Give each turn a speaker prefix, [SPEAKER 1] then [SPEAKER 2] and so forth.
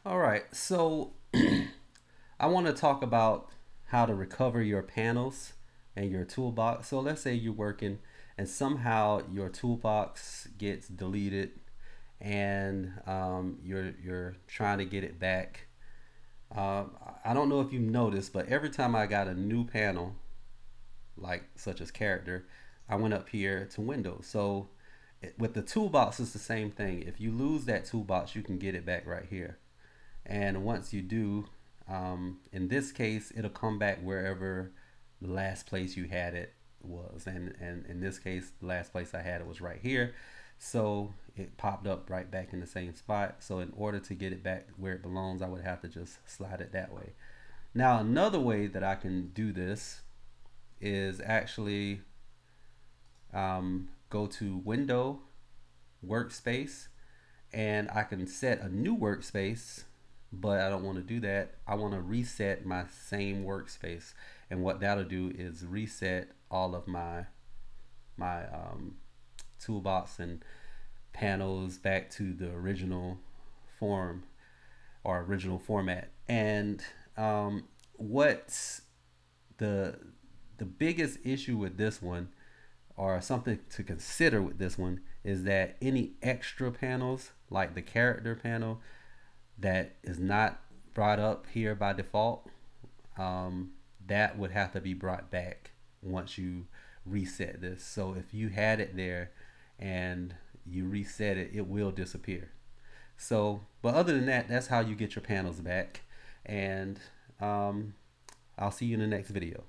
[SPEAKER 1] All right, so I want to talk about how to recover your panels and your toolbox. So let's say you're working and somehow your toolbox gets deleted and you're trying to get it back. Uh, I don't know if you've noticed, but every time I got a new panel, like such as character, I went up here to Windows. So with the toolbox, it's the same thing. If you lose that toolbox, you can get it back right here. And once you do, in this case, it'll come back wherever the last place you had it was. And in this case, the last place I had it was right here. So it popped up right back in the same spot. So in order to get it back where it belongs, I would have to just slide it that way. Now, another way that I can do this is actually go to Window, Workspace, and I can set a new workspace, but I don't want to do that. I want to reset my same workspace, and what that'll do is reset all of my toolbox and panels back to the original form or original format. And what's the the biggest issue with this one, or something to consider with this one, is that any extra panels like the character panel that is not brought up here by default, um, that would have to be brought back once you reset this. So if you had it there and you reset it, it will disappear. So, but other than that, that's how you get your panels back. And I'll see you in the next video.